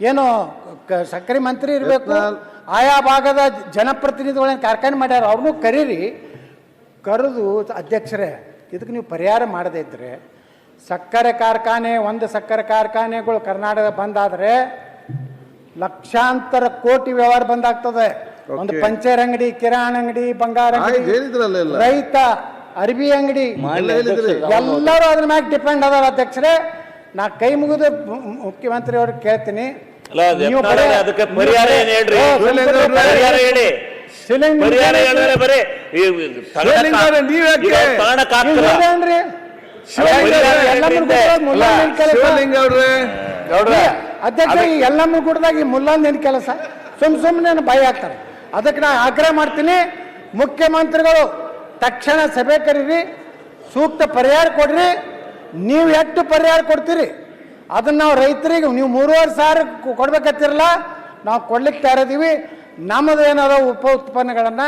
ಏನು ಸಕ್ಕರೆ ಮಂತ್ರಿ ಇರಬೇಕು, ಆಯಾ ಭಾಗದ ಜನಪ್ರತಿನಿಧಿಗಳನ್ನ ಕಾರ್ಖಾನೆ ಮಾಡ್ಯಾರ, ಅವ್ರನ್ನೂ ಕರೀರಿ. ಕರೆದು ಅಧ್ಯಕ್ಷರೇ, ಇದಕ್ಕೆ ನೀವು ಪರಿಹಾರ ಮಾಡದೇ ಇದ್ದರೆ ಸಕ್ಕರೆ ಕಾರ್ಖಾನೆ, ಒಂದು ಸಕ್ಕರೆ ಕಾರ್ಖಾನೆಗಳು ಕರ್ನಾಟಕ ಬಂದಾದರೆ ಲಕ್ಷಾಂತರ ಕೋಟಿ ವ್ಯವಹಾರ ಬಂದಾಗ್ತದೆ. ಒಂದು ಪಂಚರ್ ಅಂಗಡಿ, ಕಿರಾಣಿ ಅಂಗಡಿ, ಬಂಗಾರ ಅಂಗಡಿ, ರೈತ ಅರ್ಬಿ ಅಂಗಡಿ ಎಲ್ಲರೂ ಅದ್ರ ಮ್ಯಾಗ ಡಿಪೆಂಡ್ ಅದಾರ. ಅಧ್ಯಕ್ಷರೇ, ನಾ ಕೈ ಮುಗಿದು ಮುಖ್ಯಮಂತ್ರಿ ಅವ್ರಿಗೆ ಕೇಳ್ತೀನಿ, ಅಧ್ಯಕ್ಷ ಈ ಎಲ್ಲಮ್ಮ ಗುಡ್ದಾಗ ಈ ಮುಲ್ಲಂದೇನು ಕೆಲಸ? ಸುಮ್ಮನೆ ಬಾಯಿ ಹಾಕ್ತಾರೆ. ಅದಕ್ಕೆ ನಾ ಆಗ್ರಹ ಮಾಡ್ತೀನಿ, ಮುಖ್ಯಮಂತ್ರಿಗಳು ತಕ್ಷಣ ಸಭೆ ಕರೀರಿ, ಸೂಕ್ತ ಪರಿಹಾರ ಕೊಡ್ರಿ. ನೀವು ಎಷ್ಟು ಪರಿಹಾರ ಕೊಡ್ತೀರಿ ಅದನ್ನ ನಾವು ರೈತರಿಗೆ, ನೀವು 3,500 ಕೊಡ್ಬೇಕತ್ತಿರಲ್ಲ, ನಾವು ಕೊಡ್ಲಿಕ್ಕೆ ತಯಾರಿದ್ದೀವಿ. ನಮ್ಮದು ಏನಾದ ಉಪ ಉತ್ಪನ್ನಗಳನ್ನ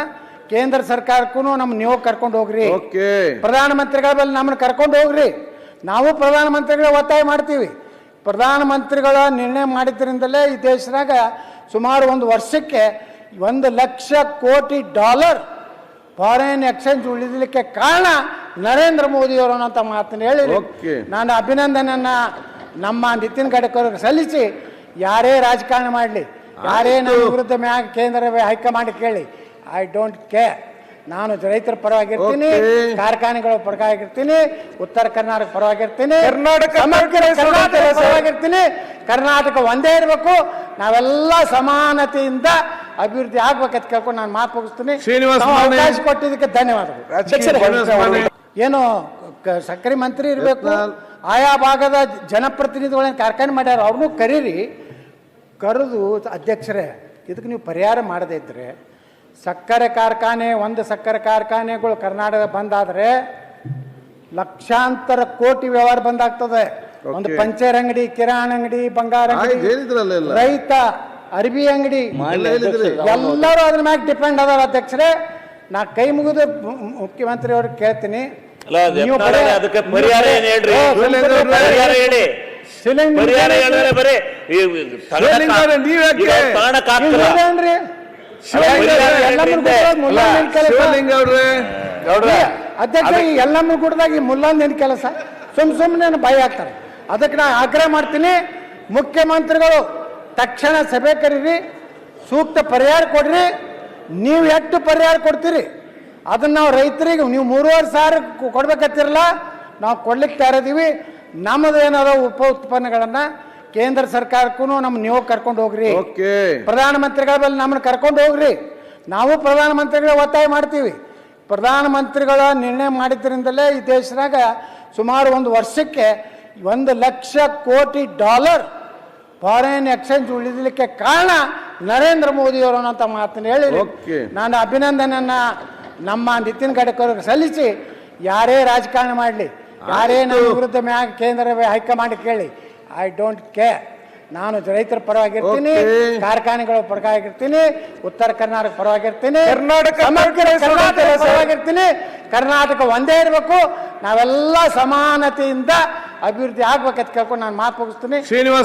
ಕೇಂದ್ರ ಸರ್ಕಾರಕ್ಕೂ ನೀವು ಕರ್ಕೊಂಡು ಹೋಗ್ರಿ. ಪ್ರಧಾನಮಂತ್ರಿಗಳ ಬಳಿ ನಮ್ಮನ್ನು ಕರ್ಕೊಂಡು ಹೋಗ್ರಿ. ನಾವು ಪ್ರಧಾನಮಂತ್ರಿಗಳ ಒತ್ತಾಯ ಮಾಡ್ತೀವಿ. ಪ್ರಧಾನಮಂತ್ರಿಗಳ ನಿರ್ಣಯ ಮಾಡಿದ್ರಿಂದಲೇ ಈ ದೇಶದಾಗ ಸುಮಾರು ಒಂದು ವರ್ಷಕ್ಕೆ $1,00,000 ಕೋಟಿ ಫಾರಿನ್ ಎಕ್ಸ್ಚೇಂಜ್ ಉಳಿದಲಿಕ್ಕೆ ಕಾರಣ ನರೇಂದ್ರ ಮೋದಿಯವರು ಅಂತ ಮಾತನ್ನು ಹೇಳಿ ನಾನು ಅಭಿನಂದನೆಯನ್ನ ನಮ್ಮ ನಿತಿನ್ ಗಡ್ಕರಿ ಸಲ್ಲಿಸಿ, ಯಾರೇ ರಾಜಕಾರಣ ಮಾಡಲಿ, ಯಾರೇ ನನ್ನ ವಿರುದ್ಧ ಮ್ಯಾಗ ಕೇಂದ್ರ ಹೈಕಮಾಂಡ್ ಕೇಳಿ, ಐ ಡೋಂಟ್ ಕೇರ್. ನಾನು ರೈತರ ಪರವಾಗಿರ್ತೀನಿ, ಕಾರ್ಖಾನೆಗಳ ಪರವಾಗಿರ್ತೀನಿ, ಉತ್ತರ ಕರ್ನಾಟಕ ಪರವಾಗಿರ್ತೀನಿ, ಪರವಾಗಿರ್ತೀನಿ. ಕರ್ನಾಟಕ ಒಂದೇ ಇರಬೇಕು, ನಾವೆಲ್ಲ ಸಮಾನತೆಯಿಂದ ಅಭಿವೃದ್ಧಿ ಆಗ್ಬೇಕಂತ ಕೇಳ್ಕೊಂಡು ನಾನು ಮಾತು ಮುಗಿಸ್ತೀನಿ. ಅವಕಾಶ ಕೊಟ್ಟಿದ್ದಕ್ಕೆ ಧನ್ಯವಾದಗಳು. ಏನು ಸಕ್ಕರೆ ಮಂತ್ರಿ ಇರಬೇಕು, ಆಯಾ ಭಾಗದ ಜನಪ್ರತಿನಿಧಿಗಳನ್ನ ಕಾರ್ಖಾನೆ ಮಾಡ್ಯಾರ, ಅವ್ರನ್ನೂ ಕರೀರಿ. ಕರೆದು ಅಧ್ಯಕ್ಷರೇ, ಇದಕ್ಕೆ ನೀವು ಪರಿಹಾರ ಮಾಡದೇ ಇದ್ದರೆ ಸಕ್ಕರೆ ಕಾರ್ಖಾನೆ, ಒಂದು ಸಕ್ಕರೆ ಕಾರ್ಖಾನೆಗಳು ಕರ್ನಾಟಕ ಬಂದಾದರೆ ಲಕ್ಷಾಂತರ ಕೋಟಿ ವ್ಯವಹಾರ ಬಂದಾಗ್ತದೆ. ಒಂದು ಪಂಚರ್ ಅಂಗಡಿ, ಕಿರಾಣಿ ಅಂಗಡಿ, ಬಂಗಾರ ಅಂಗಡಿ, ರೈತ ಅರ್ಬಿ ಅಂಗಡಿ ಎಲ್ಲರೂ ಅದ್ರ ಮ್ಯಾಗ ಡಿಪೆಂಡ್ ಅದಾರ. ಅಧ್ಯಕ್ಷರೇ, ನಾ ಕೈ ಮುಗಿದು ಮುಖ್ಯಮಂತ್ರಿ ಅವ್ರಿಗೆ ಕೇಳ್ತೀನಿ, ಅಧ್ಯಕ್ಷ ಈ ಎಲ್ಲಮ್ಮ ಗುಡ್ದಾಗ ಈ ಮುಲ್ಲಂದೇನು ಕೆಲಸ? ಸುಮ್ಮನೆ ಬಾಯಿ ಹಾಕ್ತಾರೆ. ಅದಕ್ಕೆ ನಾ ಆಗ್ರಹ ಮಾಡ್ತೀನಿ, ಮುಖ್ಯಮಂತ್ರಿಗಳು ತಕ್ಷಣ ಸಭೆ ಕರೀರಿ, ಸೂಕ್ತ ಪರಿಹಾರ ಕೊಡ್ರಿ. ನೀವು ಎಷ್ಟು ಪರಿಹಾರ ಕೊಡ್ತೀರಿ ಅದನ್ನ ನಾವು ರೈತರಿಗೆ, ನೀವು 3,500 ಕೊಡ್ಬೇಕತ್ತಿರಲ್ಲ, ನಾವು ಕೊಡ್ಲಿಕ್ಕೆ ತಯಾರಿದ್ದೀವಿ. ನಮ್ಮದು ಏನಾದ ಉಪ ಉತ್ಪನ್ನಗಳನ್ನ ಕೇಂದ್ರ ಸರ್ಕಾರಕ್ಕೂ ನೀವು ಕರ್ಕೊಂಡು ಹೋಗ್ರಿ. ಪ್ರಧಾನಮಂತ್ರಿಗಳ ಬಳಿ ನಮ್ಮನ್ನು ಕರ್ಕೊಂಡು ಹೋಗ್ರಿ. ನಾವು ಪ್ರಧಾನಮಂತ್ರಿಗಳ ಒತ್ತಾಯ ಮಾಡ್ತೀವಿ. ಪ್ರಧಾನಮಂತ್ರಿಗಳ ನಿರ್ಣಯ ಮಾಡಿದ್ರಿಂದಲೇ ಈ ದೇಶದಾಗ ಸುಮಾರು ಒಂದು ವರ್ಷಕ್ಕೆ $1,00,000 ಕೋಟಿ ಫಾರಿನ್ ಎಕ್ಸ್ಚೇಂಜ್ ಉಳಿದಲಿಕ್ಕೆ ಕಾರಣ ನರೇಂದ್ರ ಮೋದಿಯವರು ಅಂತ ಮಾತನ್ನು ಹೇಳಿ ನಾನು ಅಭಿನಂದನೆಯನ್ನ ನಮ್ಮ ನಿತಿನ್ ಗಡ್ಕರಿ ಸಲ್ಲಿಸಿ, ಯಾರೇ ರಾಜಕಾರಣ ಮಾಡಲಿ, ಯಾರೇ ನನ್ನ ವಿರುದ್ಧ ಮ್ಯಾಗ ಕೇಂದ್ರ ಹೈಕಮಾಂಡ್ ಕೇಳಿ, ಐ ಡೋಂಟ್ ಕೇರ್. ನಾನು ರೈತರ ಪರವಾಗಿರ್ತೀನಿ, ಕಾರ್ಖಾನೆಗಳ ಪರವಾಗಿರ್ತೀನಿ, ಉತ್ತರ ಕರ್ನಾಟಕ ಪರವಾಗಿರ್ತೀನಿ, ಪರವಾಗಿರ್ತೀನಿ. ಕರ್ನಾಟಕ ಒಂದೇ ಇರಬೇಕು, ನಾವೆಲ್ಲ ಸಮಾನತೆಯಿಂದ ಅಭಿವೃದ್ಧಿ ಆಗ್ಬೇಕಂತ ಕೇಳ್ಕೊಂಡು ನಾನು ಮಾತು ಮುಗಿಸ್ತೀನಿ.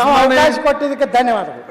ಅವಕಾಶ ಕೊಟ್ಟಿದ್ದಕ್ಕೆ ಧನ್ಯವಾದಗಳು.